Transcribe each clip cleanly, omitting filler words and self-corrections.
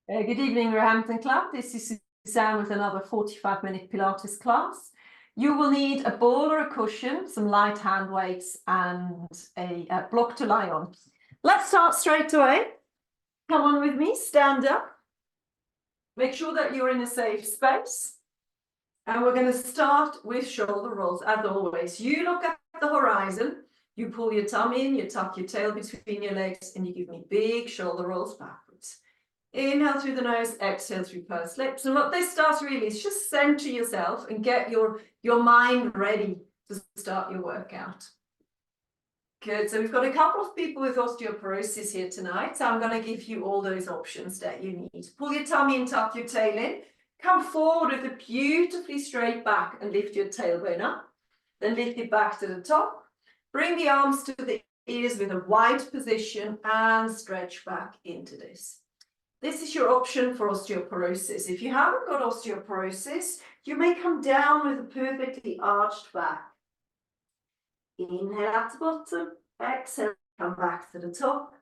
Good evening, Roehampton Club. This is Susanne with another 45-minute Pilates class. You will need a ball or a cushion, some light hand weights, and a block to lie on. Let's start straight away. Come on with me, stand up. Make sure that you're in a safe space. And we're going to start with shoulder rolls, as always. You look at the horizon, you pull your tummy in, you tuck your tail between your legs, and you give me big shoulder rolls backwards. Inhale through the nose, exhale through pursed lips. And what this does really is just center yourself and get your mind ready to start your workout. Good, so we've got a couple of people with osteoporosis here tonight, so I'm going to give you all those options that you need. Pull your tummy in, tuck your tail in. Come forward with a beautifully straight back and lift your tailbone up. Then lift it back to the top. Bring the arms to the ears with a wide position and stretch back into this. This is your option for osteoporosis. If you haven't got osteoporosis, you may come down with a perfectly arched back. Inhale at the bottom, exhale, come back to the top.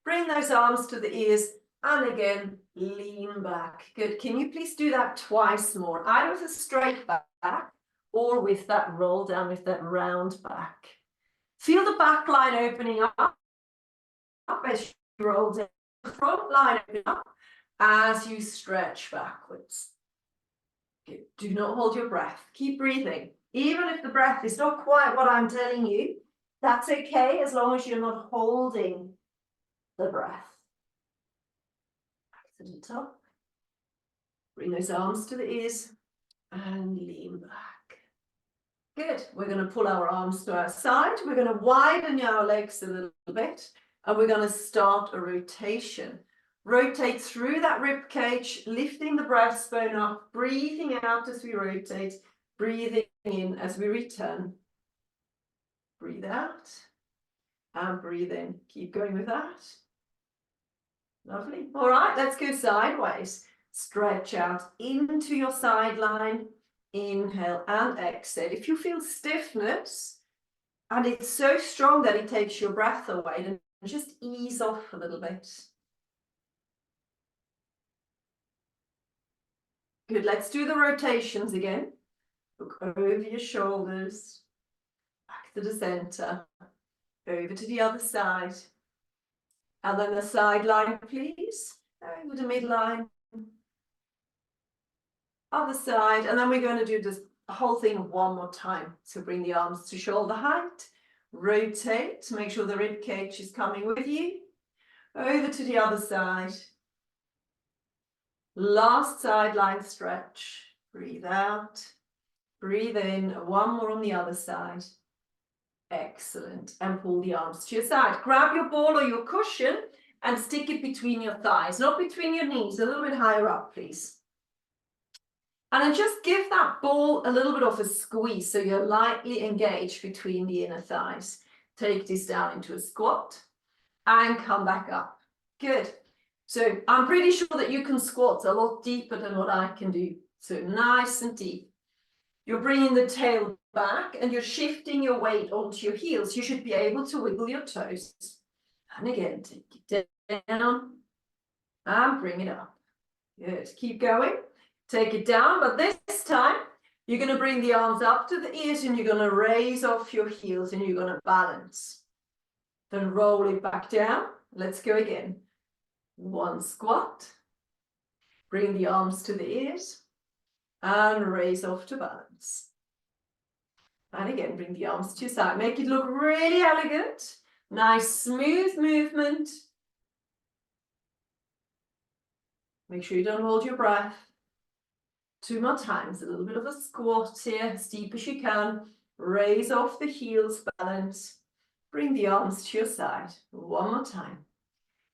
Bring those arms to the ears and again, lean back. Good. Can you please do that twice more, either with a straight back or with that roll down with that round back. Feel the back line opening up as you roll down. The front line opening up as you stretch backwards. Good. Do not hold your breath. Keep breathing. Even if the breath is not quite what I'm telling you, that's okay as long as you're not holding the breath. Back to the top. Bring those arms to the ears and lean back. Good. We're going to pull our arms to our side. We're going to widen our legs a little bit and we're going to start a rotation. Rotate through that rib cage, lifting the breastbone up, breathing out as we rotate, breathing in as we return. Breathe out and breathe in. Keep going with that. Lovely. All right, let's go sideways. Stretch out into your side line. Inhale and exhale. If you feel stiffness and it's so strong that it takes your breath away, then just ease off a little bit. Good, let's do the rotations again. Look over your shoulders, back to the center, over to the other side. And then the side line, please. Over the midline. Other side. And then we're going to do this whole thing one more time. So bring the arms to shoulder height. Rotate to make sure the rib cage is coming with you. Over to the other side. Last sideline stretch. Breathe out. Breathe in. One more on the other side. Excellent. And pull the arms to your side. Grab your ball or your cushion and stick it between your thighs, not between your knees. A little bit higher up, please. And then just give that ball a little bit of a squeeze so you're lightly engaged between the inner thighs. Take this down into a squat and come back up. Good. So I'm pretty sure that you can squat a lot deeper than what I can do. So nice and deep. You're bringing the tail back and you're shifting your weight onto your heels. You should be able to wiggle your toes. And again, take it down and bring it up. Good. Keep going. Take it down, but this time you're going to bring the arms up to the ears and you're going to raise off your heels and you're going to balance. Then roll it back down. Let's go again. One squat. Bring the arms to the ears and raise off to balance. And again, bring the arms to your side. Make it look really elegant. Nice, smooth movement. Make sure you don't hold your breath. 2 more times, a little bit of a squat here, as deep as you can. Raise off the heels, balance. Bring the arms to your side. One more time.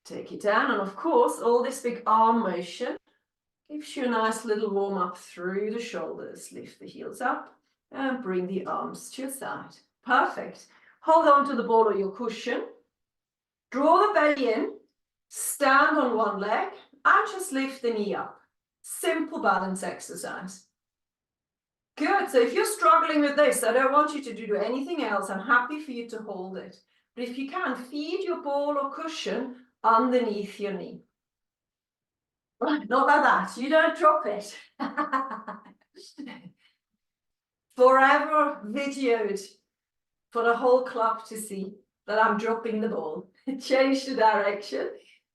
Take it down, and of course, all this big arm motion gives you a nice little warm up through the shoulders. Lift the heels up and bring the arms to your side. Perfect. Hold on to the ball or your cushion. Draw the belly in. Stand on one leg and just lift the knee up. Simple balance exercise. Good. So if you're struggling with this, I don't want you to do anything else. I'm happy for you to hold it. But if you can, feed your ball or cushion underneath your knee. Right, not like that. You don't drop it. Forever videoed for the whole club to see that I'm dropping the ball. Change the direction.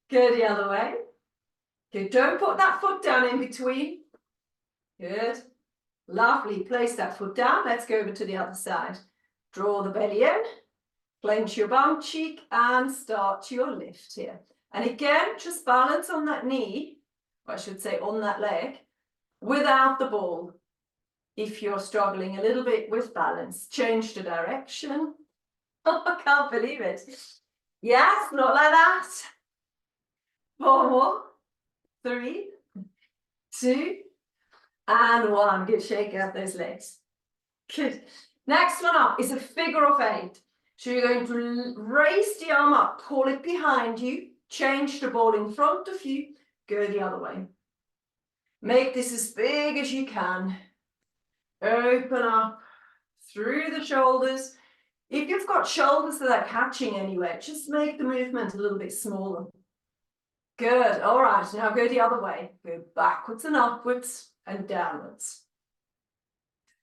Go the other way. Good. Don't put that foot down in between. Good. Lovely. Place that foot down. Let's go over to the other side. Draw the belly in. Clench your bum cheek and start your lift here. And again, just balance on that knee, or I should say on that leg, without the ball. If you're struggling a little bit with balance, change the direction. Oh, I can't believe it. Yes, not like that. 4 more. 3, 2, and 1. Good, shake out those legs. Good. Next one up is a figure of 8. So you're going to raise the arm up, pull it behind you, change the ball in front of you, go the other way. Make this as big as you can. Open up through the shoulders. If you've got shoulders that are catching anywhere, just make the movement a little bit smaller. Good. All right. Now go the other way. Go backwards and upwards and downwards.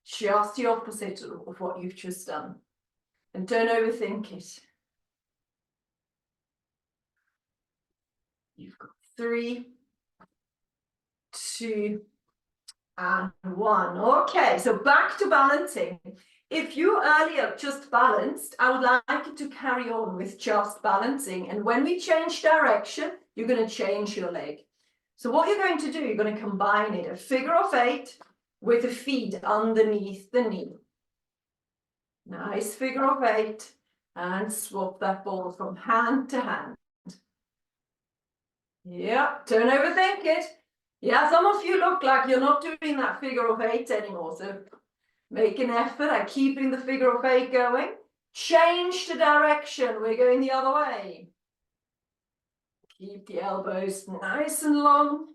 Just the opposite of what you've just done. And don't overthink it. You've got 3, 2, and 1. Okay, so back to balancing. If you earlier just balanced, I would like you to carry on with just balancing. And when we change direction, you're going to change your leg. So what you're going to do, you're going to combine it, a figure of 8 with the feet underneath the knee. Nice figure of 8. And swap that ball from hand to hand. Yeah, don't overthink it. Yeah, some of you look like you're not doing that figure of 8 anymore. So make an effort at keeping the figure of 8 going. Change the direction. We're going the other way. Keep the elbows nice and long.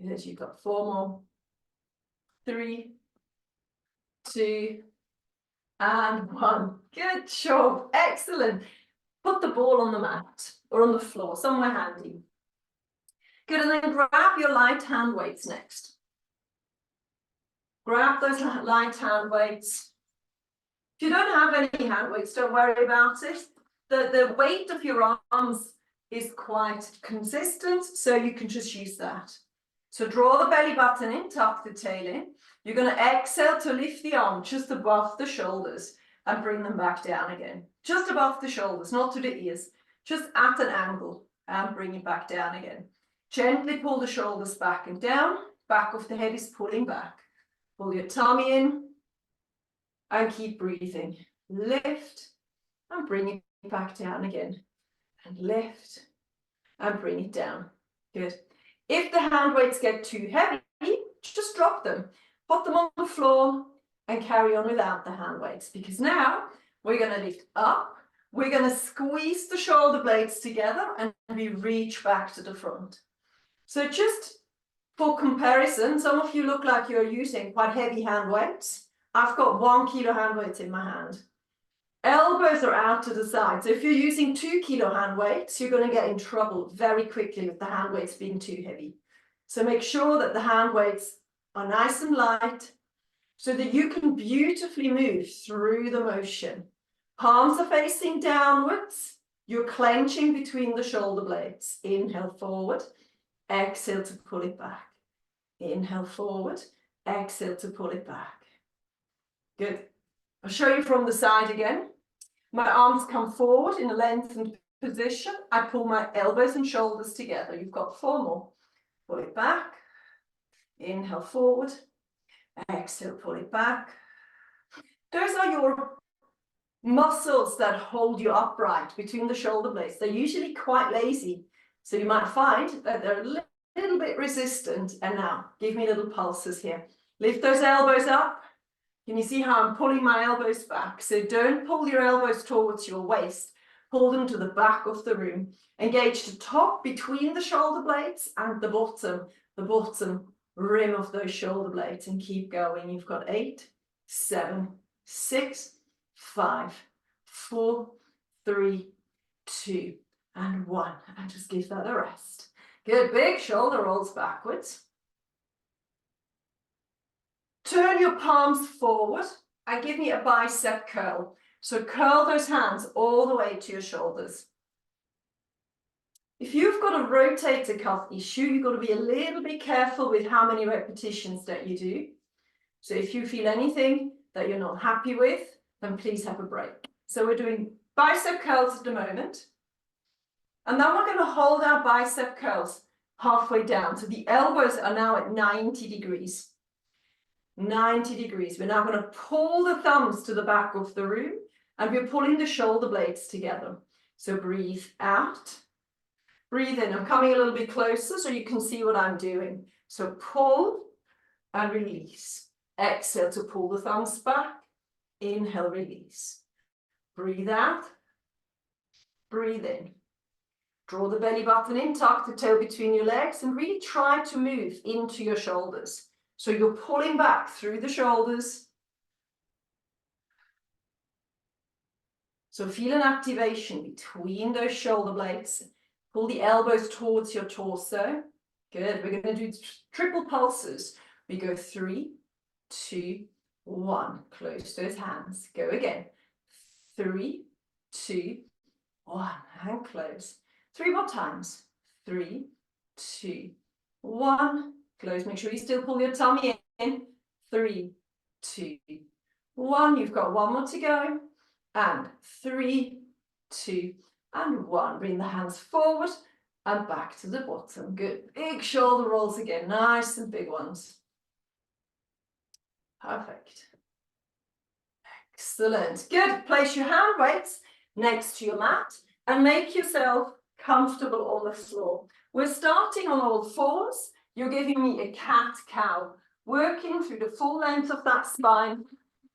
Good, you've got 4 more. 3, 2, and 1. Good job. Excellent. Put the ball on the mat or on the floor, somewhere handy. Good, and then grab your light hand weights next. Grab those light hand weights. If you don't have any hand weights, don't worry about it. The weight of your arms is quite consistent, so you can just use that. So draw the belly button in, tuck the tail in. You're going to exhale to lift the arm just above the shoulders and bring them back down again. Just above the shoulders, not to the ears, just at an angle, and bring it back down again. Gently pull the shoulders back and down. Back of the head is pulling back. Pull your tummy in and keep breathing. Lift and bring it back down again. And lift and bring it down. Good. If the hand weights get too heavy, just drop them. Put them on the floor and carry on without the hand weights, because now we're going to lift up. We're going to squeeze the shoulder blades together and we reach back to the front. So just for comparison, some of you look like you're using quite heavy hand weights. I've got 1 kilo hand weights in my hand. Elbows are out to the side. So if you're using 2 kilo hand weights, you're going to get in trouble very quickly with the hand weights being too heavy. So make sure that the hand weights are nice and light so that you can beautifully move through the motion. Palms are facing downwards. You're clenching between the shoulder blades. Inhale forward. Exhale to pull it back. Inhale forward. Exhale to pull it back. Good. I'll show you from the side again. My arms come forward in a lengthened position. I pull my elbows and shoulders together. You've got 4 more. Pull it back. Inhale forward. Exhale, pull it back. Those are your muscles that hold you upright between the shoulder blades. They're usually quite lazy. So you might find that they're a little bit resistant. And now, give me little pulses here. Lift those elbows up. Can you see how I'm pulling my elbows back? So don't pull your elbows towards your waist. Pull them to the back of the room. Engage the top between the shoulder blades and the bottom rim of those shoulder blades, and keep going. You've got 8, 7, 6, 5, 4, 3, 2, and 1. And just give that a rest. Good, big shoulder rolls backwards. Turn your palms forward and give me a bicep curl. So curl those hands all the way to your shoulders. If you've got a rotator cuff issue, you've got to be a little bit careful with how many repetitions that you do. So if you feel anything that you're not happy with, then please have a break. So we're doing bicep curls at the moment. And then we're going to hold our bicep curls halfway down. So the elbows are now at 90 degrees. 90 degrees. We're now going to pull the thumbs to the back of the room and we're pulling the shoulder blades together. So breathe out. Breathe in. I'm coming a little bit closer so you can see what I'm doing. So pull and release. Exhale to pull the thumbs back. Inhale, release. Breathe out. Breathe in. Draw the belly button in, tuck the toe between your legs and really try to move into your shoulders. So you're pulling back through the shoulders. So feel an activation between those shoulder blades. Pull the elbows towards your torso. Good. We're going to do triple pulses. We go 3, 2, 1. Close those hands. Go again. 3, 2, 1. And close. 3 more times. 3, 2, 1. Close. Make sure you still pull your tummy in. 3, 2, 1. You've got 1 more to go. And 3, 2, and 1. Bring the hands forward and back to the bottom. Good. Big shoulder rolls again. Nice and big ones. Perfect. Excellent. Good. Place your hand weights next to your mat and make yourself comfortable on the floor. We're starting on all fours. You're giving me a cat-cow, working through the full length of that spine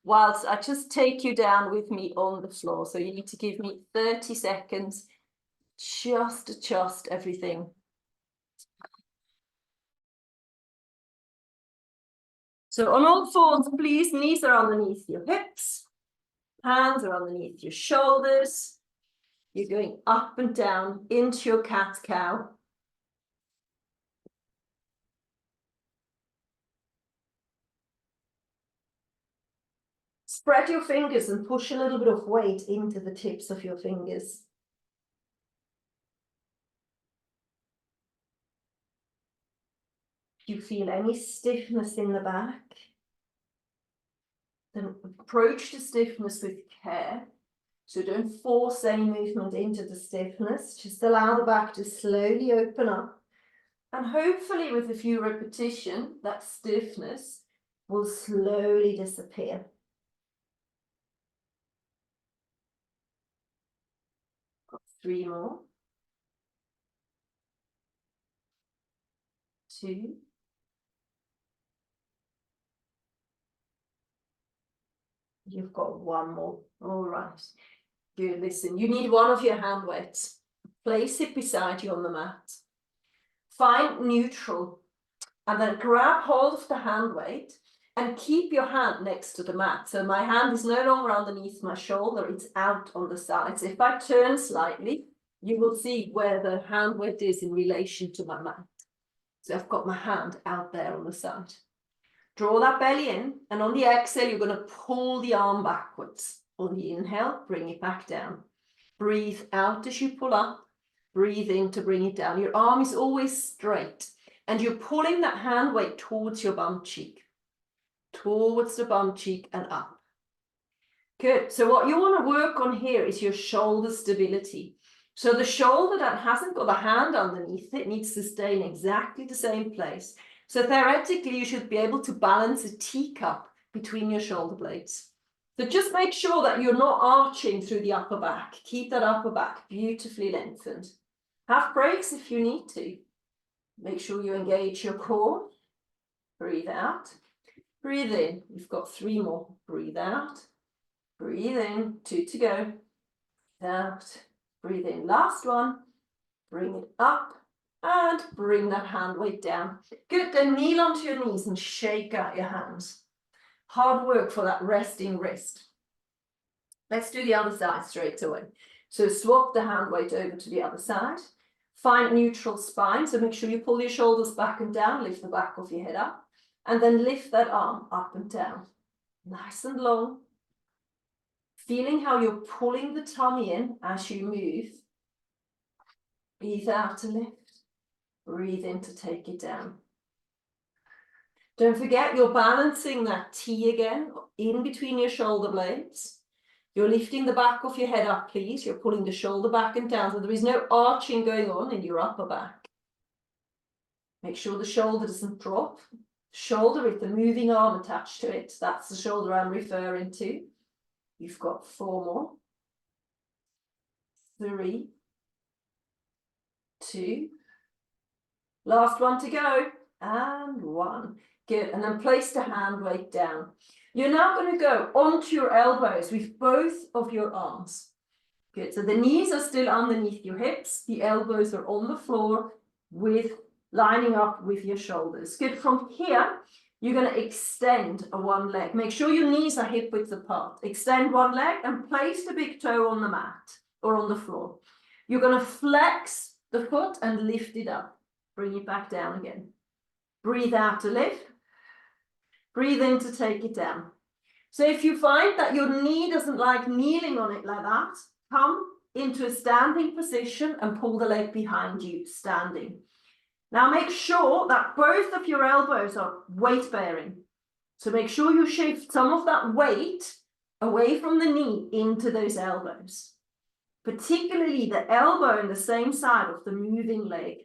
whilst I just take you down with me on the floor. So you need to give me 30 seconds, just adjust everything. So on all fours, please, knees are underneath your hips, hands are underneath your shoulders. You're going up and down into your cat-cow. Spread your fingers and push a little bit of weight into the tips of your fingers. If you feel any stiffness in the back, then approach the stiffness with care. So don't force any movement into the stiffness. Just allow the back to slowly open up. And hopefully with a few repetitions, that stiffness will slowly disappear. Got 3 more. 2. You've got 1 more. All right. Good. Listen, you need one of your hand weights. Place it beside you on the mat. Find neutral. And then grab hold of the hand weight and keep your hand next to the mat. So my hand is no longer underneath my shoulder. It's out on the side. So if I turn slightly, you will see where the hand weight is in relation to my mat. So I've got my hand out there on the side. Draw that belly in, and on the exhale, you're going to pull the arm backwards. On the inhale, bring it back down. Breathe out as you pull up. Breathe in to bring it down. Your arm is always straight, and you're pulling that hand weight towards your bum cheek. Towards the bum cheek and up. Good. So what you want to work on here is your shoulder stability. So the shoulder that hasn't got a hand underneath it needs to stay in exactly the same place. So theoretically, you should be able to balance a teacup between your shoulder blades. So just make sure that you're not arching through the upper back. Keep that upper back beautifully lengthened. Have breaks if you need to. Make sure you engage your core. Breathe out. Breathe in. You've got 3 more. Breathe out. Breathe in. 2 to go. Breathe out. Breathe in. Last one. Bring it up. And bring that hand weight down. Good, then kneel onto your knees and shake out your hands. Hard work for that resting wrist. Let's do the other side straight away. So swap the hand weight over to the other side. Find neutral spine, so make sure you pull your shoulders back and down, lift the back of your head up, and then lift that arm up and down. Nice and long. Feeling how you're pulling the tummy in as you move. Breathe out to lift. Breathe in to take it down. Don't forget you're balancing that T again in between your shoulder blades. You're lifting the back of your head up, please. You're pulling the shoulder back and down, so there is no arching going on in your upper back. Make sure the shoulder doesn't drop. Shoulder with the moving arm attached to it. That's the shoulder I'm referring to. You've got 4 more. 3, 2. Last one to go. And 1. Good. And then place the hand weight down. You're now going to go onto your elbows with both of your arms. Good. So the knees are still underneath your hips. The elbows are on the floor with lining up with your shoulders. Good. From here, you're going to extend one leg. Make sure your knees are hip width apart. Extend one leg and place the big toe on the mat or on the floor. You're going to flex the foot and lift it up. Bring it back down again. Breathe out to lift. Breathe in to take it down. So if you find that your knee doesn't like kneeling on it like that, come into a standing position and pull the leg behind you, standing. Now make sure that both of your elbows are weight bearing. So make sure you shift some of that weight away from the knee into those elbows. Particularly the elbow on the same side of the moving leg.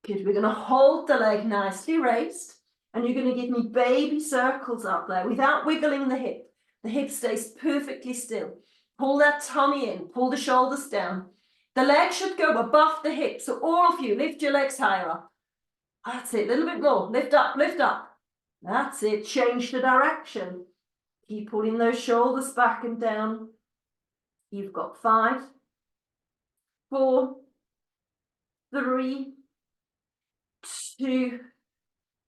Good, we're going to hold the leg nicely raised. And you're going to give me baby circles up there without wiggling the hip. The hip stays perfectly still. Pull that tummy in, pull the shoulders down. The leg should go above the hip. So all of you, lift your legs higher up. That's it, a little bit more. Lift up, lift up. That's it, change the direction. Keep pulling those shoulders back and down. You've got 5, 4, 3, 2,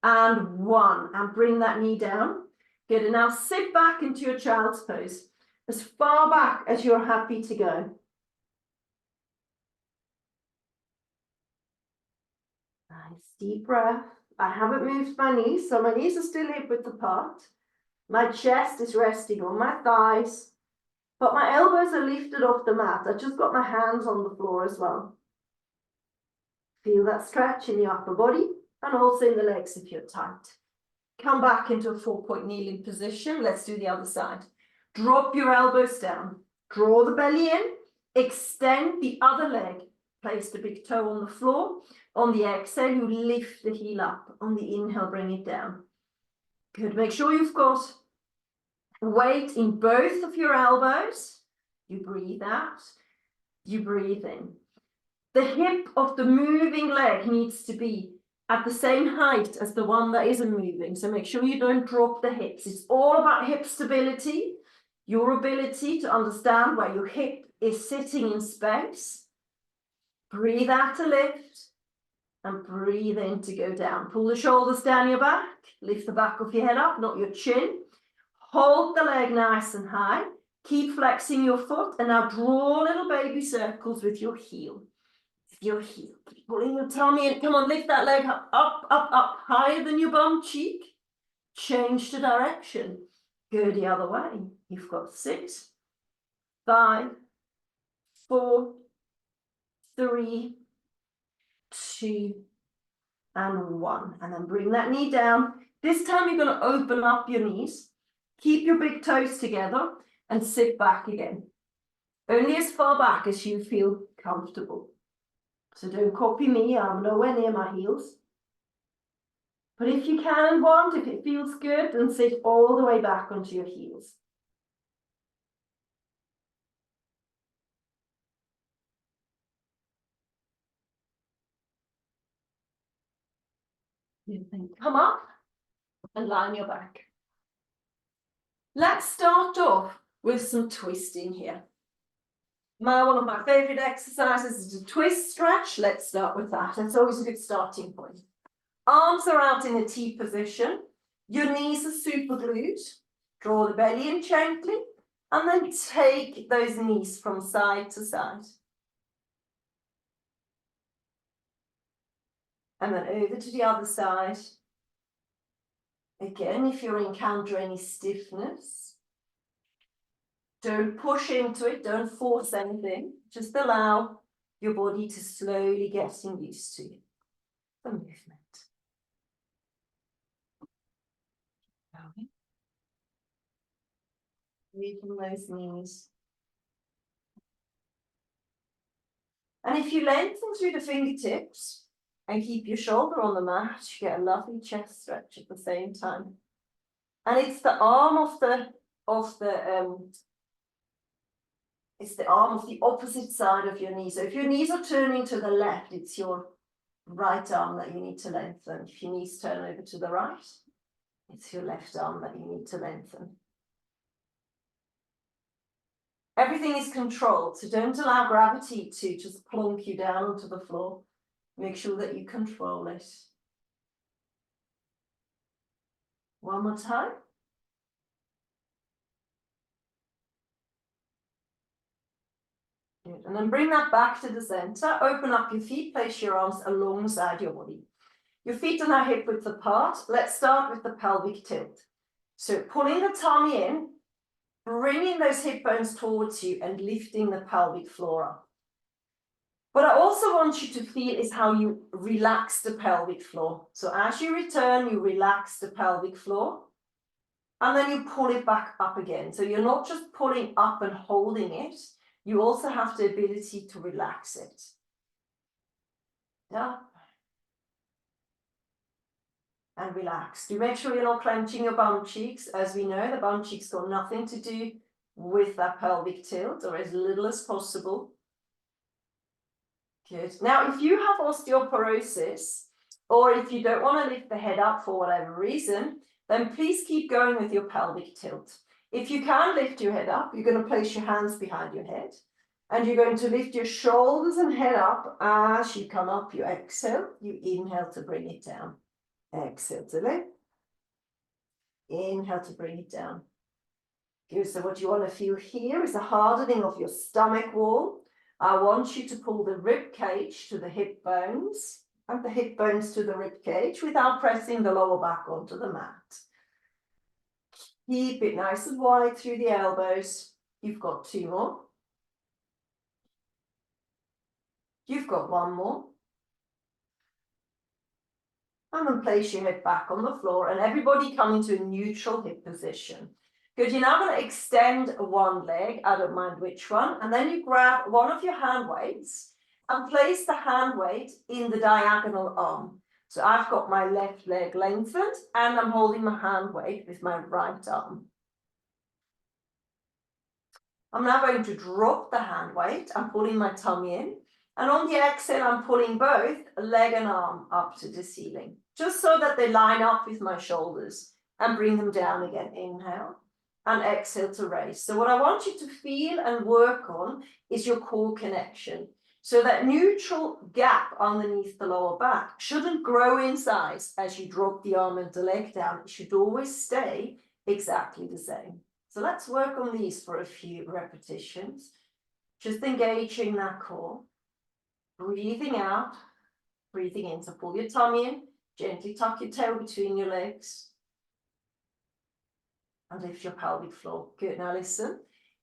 and 1. And bring that knee down. Good, and now sit back into your child's pose. As far back as you're happy to go. Nice deep breath. I haven't moved my knees, so my knees are still hip width apart. My chest is resting on my thighs, but my elbows are lifted off the mat. I've just got my hands on the floor as well. Feel that stretch in the upper body and also in the legs if you're tight. Come back into a 4-point kneeling position. Let's do the other side. Drop your elbows down. Draw the belly in. Extend the other leg. Place the big toe on the floor. On the exhale, you lift the heel up. On the inhale, bring it down. Good. Make sure you've got weight in both of your elbows. You breathe out. You breathe in. The hip of the moving leg needs to be at the same height as the one that isn't moving. So make sure you don't drop the hips. It's all about hip stability, your ability to understand where your hip is sitting in space. Breathe out to lift and breathe in to go down. Pull the shoulders down your back. Lift the back of your head up, not your chin. Hold the leg nice and high. Keep flexing your foot and now draw little baby circles with your heel. Your heel, keep pulling your tummy in. Come on, lift that leg up, up, up, up, higher than your bum cheek. Change the direction. Go the other way. You've got 6, 5, 4, 3, 2, and 1. And then bring that knee down. This time you're going to open up your knees. Keep your big toes together and sit back again. Only as far back as you feel comfortable. So don't copy me, I'm nowhere near my heels. But if you can and want, if it feels good, then sit all the way back onto your heels. Then come up and lie on your back. Let's start off with some twisting here. One of my favorite exercises is a twist stretch. Let's start with that. It's always a good starting point. Arms are out in a T position. Your knees are super glued. Draw the belly in gently. And then take those knees from side to side. And then over to the other side. Again, if you encounter any stiffness, don't push into it, don't force anything. Just allow your body to slowly getting used to the movement. Moving those knees. And if you lengthen through the fingertips and keep your shoulder on the mat, you get a lovely chest stretch at the same time. And it's the arm of the opposite side of your knee. So if your knees are turning to the left, it's your right arm that you need to lengthen. If your knees turn over to the right, it's your left arm that you need to lengthen. Everything is controlled, so don't allow gravity to just plonk you down onto the floor. Make sure that you control it. One more time. Good. And then bring that back to the center. Open up your feet, place your arms alongside your body. Your feet are now hip width apart. Let's start with the pelvic tilt. So pulling the tummy in, bringing those hip bones towards you and lifting the pelvic floor up. What I also want you to feel is how you relax the pelvic floor. So as you return, you relax the pelvic floor and then you pull it back up again. So you're not just pulling up and holding it, you also have the ability to relax it. Yeah. And relax. Do make sure you're not clenching your bum cheeks. As we know, the bum cheeks got nothing to do with that pelvic tilt, or as little as possible. Good. Now, if you have osteoporosis, or if you don't want to lift the head up for whatever reason, then please keep going with your pelvic tilt. If you can lift your head up, you're going to place your hands behind your head, and you're going to lift your shoulders and head up. As you come up, you exhale, you inhale to bring it down. Exhale to lift. Inhale to bring it down. Good. So what you want to feel here is a hardening of your stomach wall. I want you to pull the rib cage to the hip bones and the hip bones to the rib cage without pressing the lower back onto the mat. Keep it nice and wide through the elbows. You've got 2 more. You've got 1 more. And then place your head back on the floor and everybody come into a neutral hip position. Good, you're now going to extend one leg, I don't mind which one, and then you grab one of your hand weights and place the hand weight in the diagonal arm. So I've got my left leg lengthened and I'm holding my hand weight with my right arm. I'm now going to drop the hand weight. I'm pulling my tummy in, and on the exhale, I'm pulling both leg and arm up to the ceiling, just so that they line up with my shoulders, and bring them down again. Inhale. And exhale to raise. So what I want you to feel and work on is your core connection. So that neutral gap underneath the lower back shouldn't grow in size as you drop the arm and the leg down. It should always stay exactly the same. So let's work on these for a few repetitions. Just engaging that core. Breathing out, breathing in. So pull your tummy in, gently tuck your tail between your legs. And lift your pelvic floor. Good. Now listen,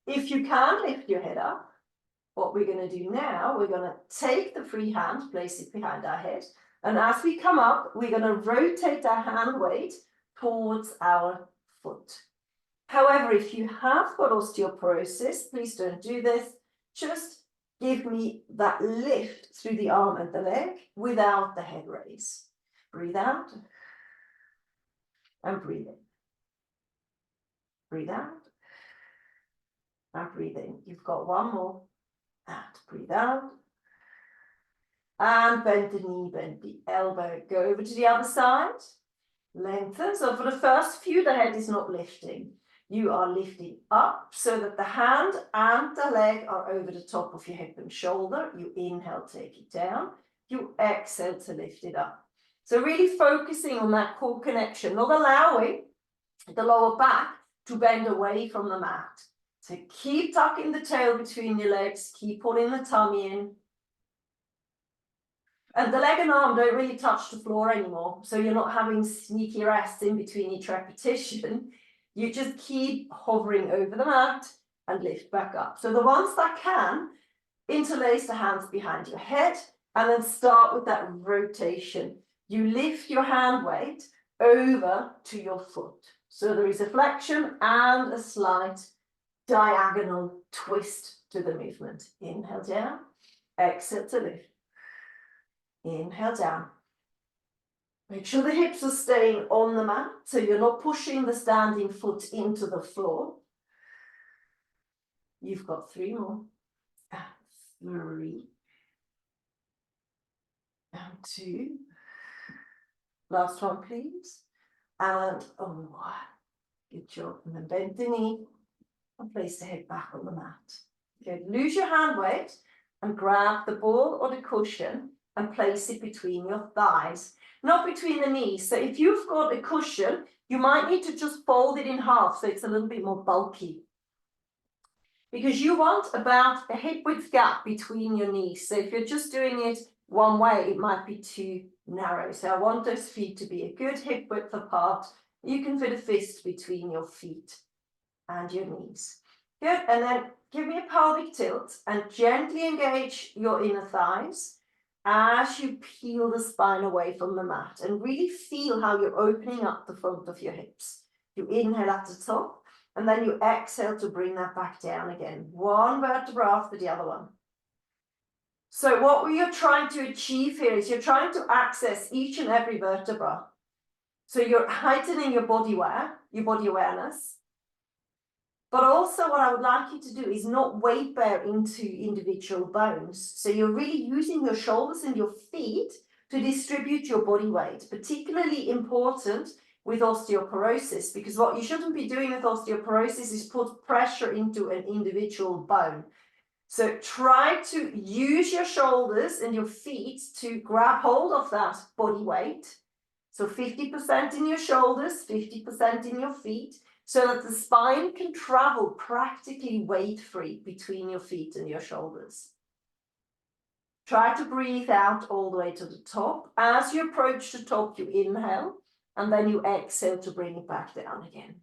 if you can lift your head up, what we're going to do now, we're going to take the free hand, place it behind our head. And as we come up, we're going to rotate our hand weight towards our foot. However, if you have got osteoporosis, please don't do this. Just give me that lift through the arm and the leg without the head raise. Breathe out and breathe in. Breathe out and breathe in. You've got 1 more. And breathe out. And bend the knee, bend the elbow. Go over to the other side. Lengthen. So for the first few, the head is not lifting. You are lifting up so that the hand and the leg are over the top of your hip and shoulder. You inhale, take it down. You exhale to lift it up. So really focusing on that core connection, not allowing the lower back to bend away from the mat. So keep tucking the tail between your legs, keep pulling the tummy in. And the leg and arm don't really touch the floor anymore. So you're not having sneaky rests in between each repetition. You just keep hovering over the mat and lift back up. So the ones that can, interlace the hands behind your head and then start with that rotation. You lift your hand weight over to your foot. So there is a flexion and a slight diagonal twist to the movement. Inhale down, exhale to lift. Inhale down. Make sure the hips are staying on the mat, so you're not pushing the standing foot into the floor. You've got 3 more. 3. And 2. Last one, please. And 1. Good job. And then bend the knee and place the head back on the mat. Good. Lose your hand weight and grab the ball or the cushion and place it between your thighs, not between the knees. So if you've got a cushion, you might need to just fold it in half so it's a little bit more bulky. Because you want about a hip width gap between your knees. So if you're just doing it one way, it might be too narrow. So I want those feet to be a good hip width apart. You can fit a fist between your feet and your knees. Good, and then give me a pelvic tilt and gently engage your inner thighs as you peel the spine away from the mat and really feel how you're opening up the front of your hips. You inhale at the top and then you exhale to bring that back down again. One vertebra after the other one. So what you're trying to achieve here is you're trying to access each and every vertebra. So you're heightening your body awareness. But also what I would like you to do is not weight bear into individual bones. So you're really using your shoulders and your feet to distribute your body weight, particularly important with osteoporosis, because what you shouldn't be doing with osteoporosis is put pressure into an individual bone. So try to use your shoulders and your feet to grab hold of that body weight. So 50% in your shoulders, 50% in your feet, so that the spine can travel practically weight-free between your feet and your shoulders. Try to breathe out all the way to the top. As you approach the top, you inhale, and then you exhale to bring it back down again.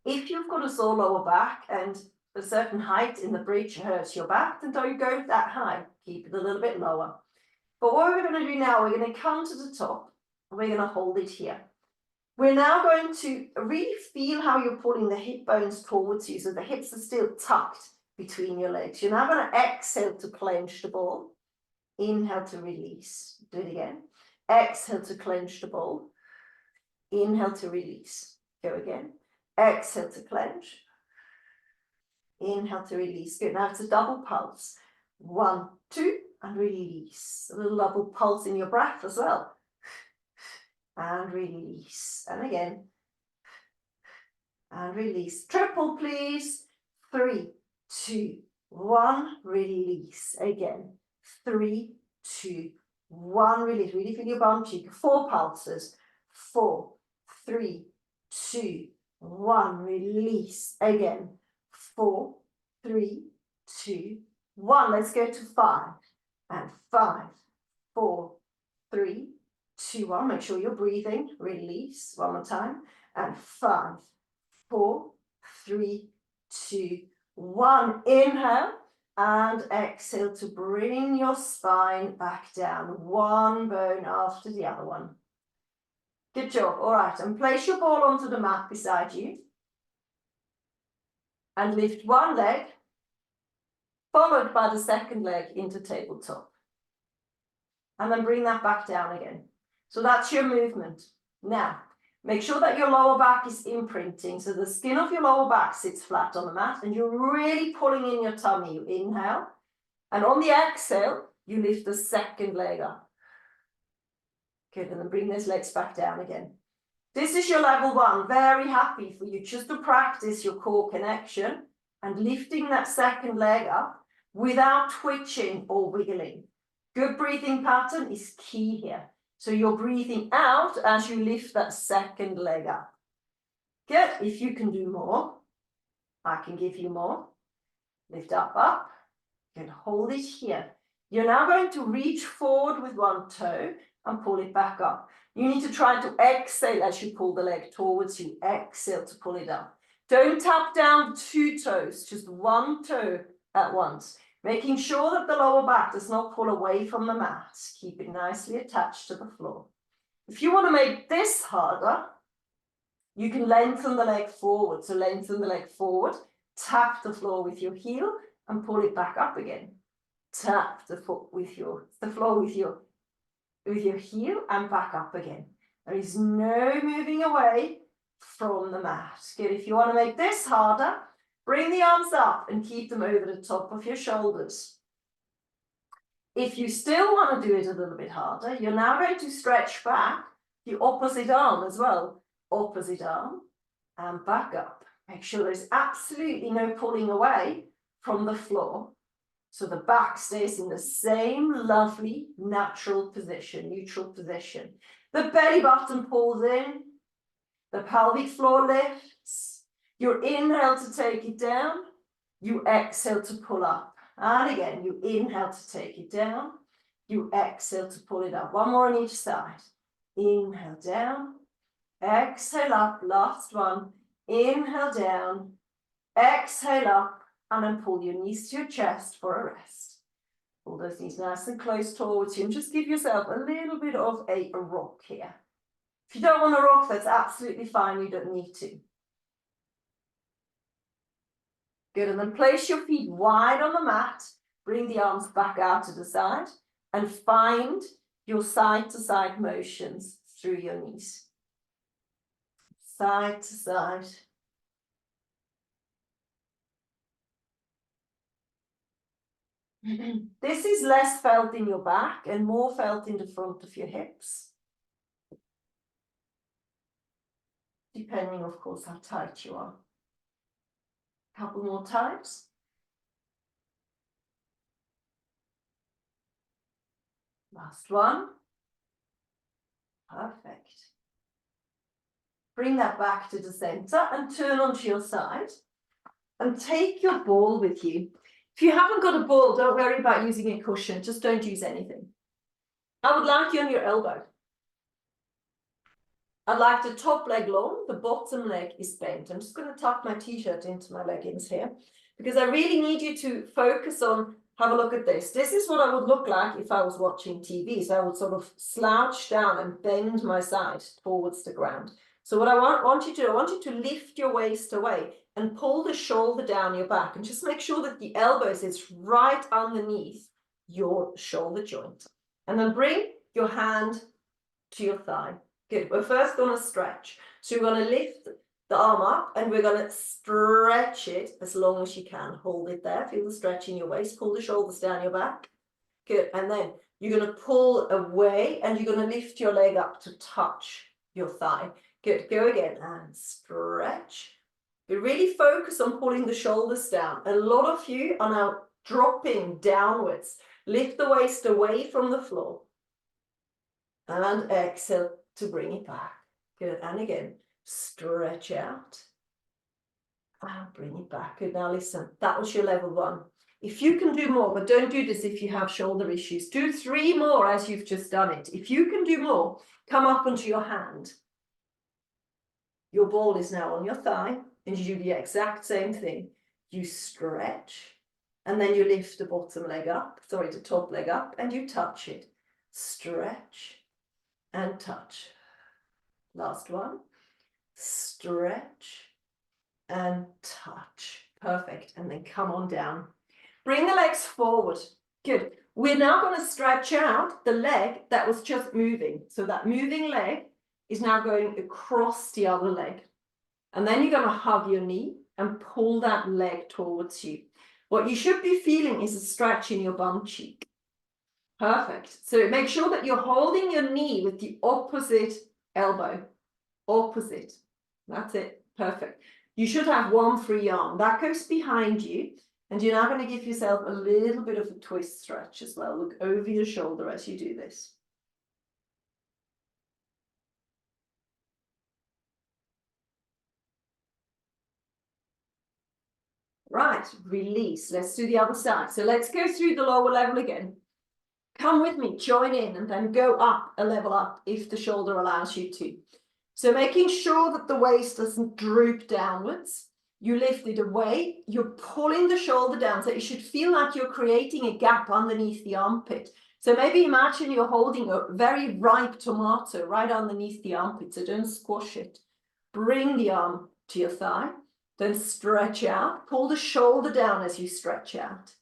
If you've got a sore lower back and a certain height in the bridge hurts your back, then don't go that high. Keep it a little bit lower. But what we're going to do now, we're going to come to the top, and we're going to hold it here. We're now going to really feel how you're pulling the hip bones towards you, so the hips are still tucked between your legs. You're now going to exhale to clench the ball. Inhale to release. Do it again. Exhale to clench the ball. Inhale to release. Go again. Exhale to clench. Inhale to release. Good. Now it's a double pulse. 1, 2, and release. A little double pulse in your breath as well. And release. And again. And release. Triple, please. 3, 2, 1. Release. Again. 3, 2, 1. Release. Really feel your bum cheek. 4 pulses. 4, 3, 2, 1. Release. Again. 4, 3, 2, 1. Let's go to 5. And 5, 4, 3, 2, 1. Make sure you're breathing. Release. One more time. And 5, 4, 3, 2, 1. Inhale and exhale to bring your spine back down. One bone after the other one. Good job. All right. And place your ball onto the mat beside you. And lift one leg, followed by the second leg into tabletop. And then bring that back down again. So that's your movement. Now, make sure that your lower back is imprinting. So the skin of your lower back sits flat on the mat and you're really pulling in your tummy. You inhale. And on the exhale, you lift the second leg up. Good. And then bring those legs back down again. This is your level 1. Very happy for you just to practice your core connection and lifting that second leg up without twitching or wiggling. Good breathing pattern is key here. So you're breathing out as you lift that second leg up. Good. If you can do more, I can give you more. Lift up, up. You can hold it here. You're now going to reach forward with one toe and pull it back up. You need to try to exhale as you pull the leg towards you. Exhale to pull it up. Don't tap down 2 toes, just 1 toe at once. Making sure that the lower back does not pull away from the mat. Keep it nicely attached to the floor. If you want to make this harder, you can lengthen the leg forward. So lengthen the leg forward, tap the floor with your heel and pull it back up again. Tap the floor with your heel and back up again. There is no moving away from the mat. Good. If you want to make this harder, bring the arms up and keep them over the top of your shoulders. If you still want to do it a little bit harder, you're now going to stretch back the opposite arm as well. Opposite arm and back up. Make sure there's absolutely no pulling away from the floor. So the back stays in the same lovely natural position, neutral position. The belly button pulls in, the pelvic floor lifts. You inhale to take it down, you exhale to pull up. And again, you inhale to take it down, you exhale to pull it up. One more on each side. Inhale down, exhale up, last one. Inhale down, exhale up, and then pull your knees to your chest for a rest. Pull those knees nice and close towards you and just give yourself a little bit of a rock here. If you don't want to rock, that's absolutely fine. You don't need to. Good, and then place your feet wide on the mat. Bring the arms back out to the side and find your side-to-side motions through your knees. Side to side. This is less felt in your back and more felt in the front of your hips. Depending, of course, how tight you are. Couple more times. Last one. Perfect. Bring that back to the center and turn onto your side. And take your ball with you. If you haven't got a ball, don't worry about using a cushion. Just don't use anything. I would like you on your elbow. I'd like the top leg long, the bottom leg is bent. I'm just going to tuck my t-shirt into my leggings here because I really need you to focus on, have a look at this. This is what I would look like if I was watching TV. So I would sort of slouch down and bend my side towards the ground. So what I want you to do, I want you to lift your waist away and pull the shoulder down your back and just make sure that the elbow sits right underneath your shoulder joint. And then bring your hand to your thigh. Good. We're first going to stretch. So you're going to lift the arm up and we're going to stretch it as long as you can. Hold it there. Feel the stretch in your waist. Pull the shoulders down your back. Good. And then you're going to pull away and you're going to lift your leg up to touch your thigh. Good. Go again and stretch. You really focus on pulling the shoulders down. A lot of you are now dropping downwards. Lift the waist away from the floor. And exhale to bring it back. Good. And again, stretch out. And bring it back. Good. Now listen, that was your level 1. If you can do more, but don't do this if you have shoulder issues. Do 3 more as you've just done it. If you can do more, come up onto your hand. Your ball is now on your thigh. And you do the exact same thing. You stretch. And then you lift the bottom leg up. Sorry, the top leg up. And you touch it. Stretch. And touch. Last one. Stretch and touch. Perfect. And then come on down. Bring the legs forward. Good. We're now going to stretch out the leg that was just moving. So that moving leg is now going across the other leg. And then you're going to hug your knee and pull that leg towards you. What you should be feeling is a stretch in your bum cheek. Perfect. So make sure that you're holding your knee with the opposite elbow. Opposite. That's it. Perfect. You should have one free arm. That goes behind you. And you're now going to give yourself a little bit of a twist stretch as well. Look over your shoulder as you do this. Right, release. Let's do the other side. So let's go through the lower level again. Come with me, join in, and then go up a level up if the shoulder allows you to. So making sure that the waist doesn't droop downwards. You lift it away, you're pulling the shoulder down, so you should feel like you're creating a gap underneath the armpit. So maybe imagine you're holding a very ripe tomato right underneath the armpit, so don't squash it. Bring the arm to your thigh, then stretch out, pull the shoulder down as you stretch out.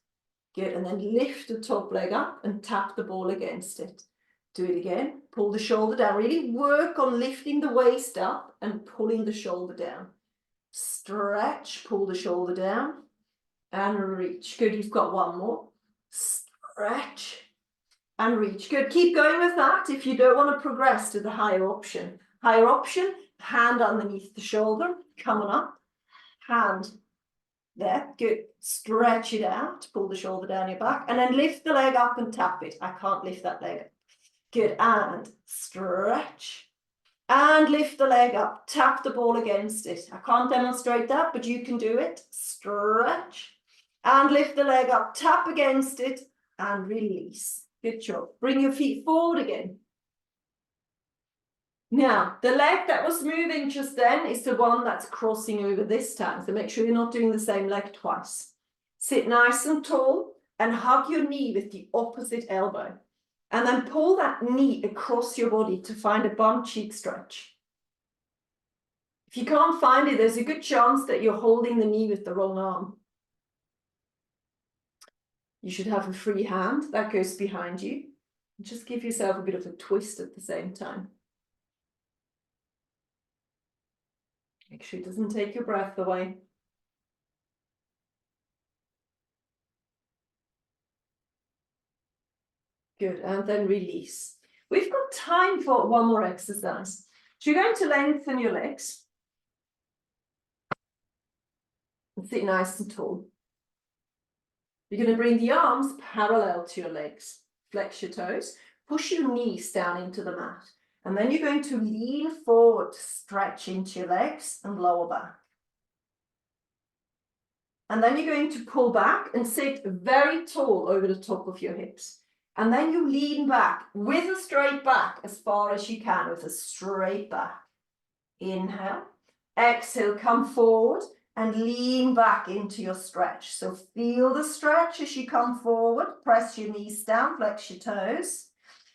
Good, and then lift the top leg up and tap the ball against it. Do it again, pull the shoulder down, really work on lifting the waist up and pulling the shoulder down. Stretch, pull the shoulder down and reach. Good, you've got one more. Stretch and reach. Good, keep going with that if you don't want to progress to the higher option. Higher option, hand underneath the shoulder, coming up, hand there, good. Stretch it out, pull the shoulder down your back, and then lift the leg up and tap it. I can't lift that leg. Good, and stretch. And lift the leg up, tap the ball against it. I can't demonstrate that, but you can do it. Stretch. And lift the leg up, tap against it, and release. Good job. Bring your feet forward again. Now, the leg that was moving just then is the one that's crossing over this time. So make sure you're not doing the same leg twice. Sit nice and tall and hug your knee with the opposite elbow. And then pull that knee across your body to find a bum cheek stretch. If you can't find it, there's a good chance that you're holding the knee with the wrong arm. You should have a free hand that goes behind you. Just give yourself a bit of a twist at the same time. Make sure it doesn't take your breath away. Good, and then release. We've got time for one more exercise. So you're going to lengthen your legs. And sit nice and tall. You're going to bring the arms parallel to your legs. Flex your toes. Push your knees down into the mat. And then you're going to lean forward, stretch into your legs and lower back. And then you're going to pull back and sit very tall over the top of your hips. And then you lean back with a straight back as far as you can, with a straight back. Inhale. Exhale, come forward and lean back into your stretch. So feel the stretch as you come forward. Press your knees down, flex your toes.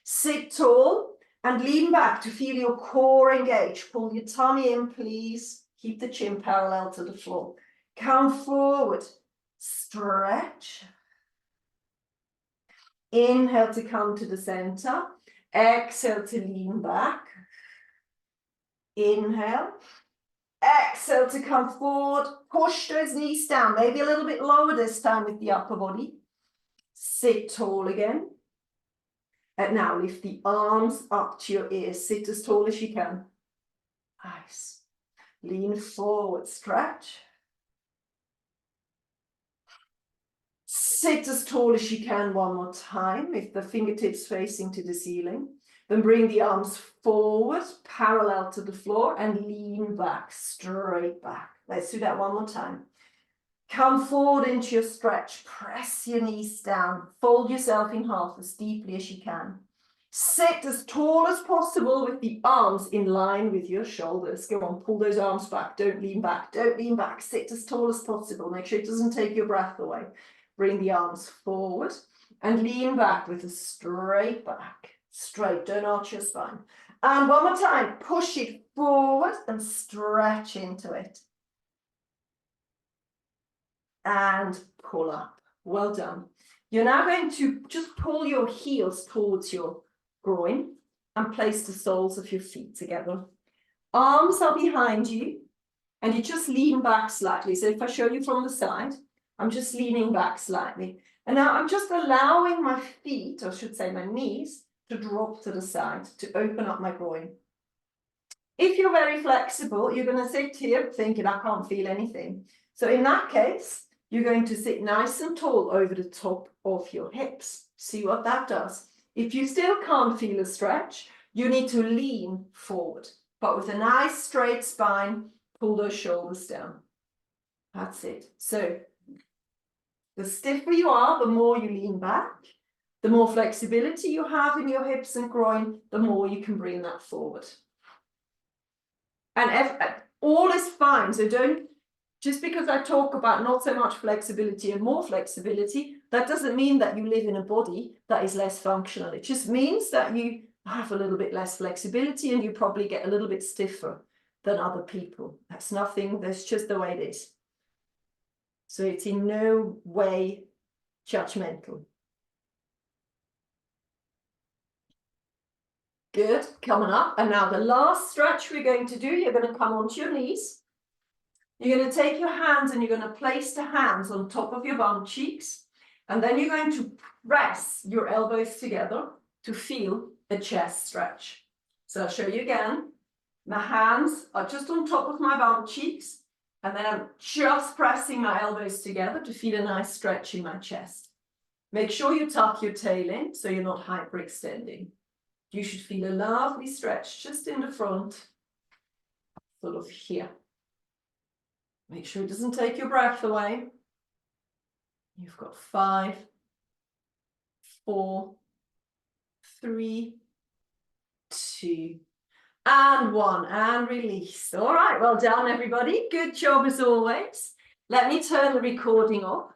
Sit tall and lean back to feel your core engage. Pull your tummy in, please. Keep the chin parallel to the floor. Come forward. Stretch. Inhale to come to the center. Exhale to lean back. Inhale. Exhale to come forward. Push those knees down. Maybe a little bit lower this time with the upper body. Sit tall again. And now lift the arms up to your ears. Sit as tall as you can. Nice. Lean forward. Stretch. Sit as tall as you can one more time with the fingertips facing to the ceiling. Then bring the arms forward, parallel to the floor, and lean back, straight back. Let's do that one more time. Come forward into your stretch. Press your knees down. Fold yourself in half as deeply as you can. Sit as tall as possible with the arms in line with your shoulders. Go on, pull those arms back. Don't lean back. Don't lean back. Sit as tall as possible. Make sure it doesn't take your breath away. Bring the arms forward and lean back with a straight back. Straight, don't arch your spine. And one more time, push it forward and stretch into it. And pull up. Well done. You're now going to just pull your heels towards your groin and place the soles of your feet together. Arms are behind you and you just lean back slightly. So if I show you from the side, I'm just leaning back slightly. And now I'm just allowing my feet, or I should say my knees, to drop to the side to open up my groin. If you're very flexible, you're going to sit here thinking, I can't feel anything. So in that case, you're going to sit nice and tall over the top of your hips. See what that does. If you still can't feel a stretch, you need to lean forward, but with a nice straight spine, pull those shoulders down. That's it. So the stiffer you are, the more you lean back. The more flexibility you have in your hips and groin, the more you can bring that forward. And all is fine. So don't, just because I talk about not so much flexibility and more flexibility, that doesn't mean that you live in a body that is less functional. It just means that you have a little bit less flexibility and you probably get a little bit stiffer than other people. That's nothing, that's just the way it is. So it's in no way judgmental. Good, coming up. And now the last stretch we're going to do, you're going to come onto your knees. You're going to take your hands and you're going to place the hands on top of your bum cheeks. And then you're going to press your elbows together to feel a chest stretch. So I'll show you again. My hands are just on top of my bum cheeks. And then I'm just pressing my elbows together to feel a nice stretch in my chest. Make sure you tuck your tail in so you're not hyperextending. You should feel a lovely stretch just in the front, sort of here. Make sure it doesn't take your breath away. You've got 5, 4, 3, 2, and 1, and release. All right, well done, everybody. Good job as always. Let me turn the recording off.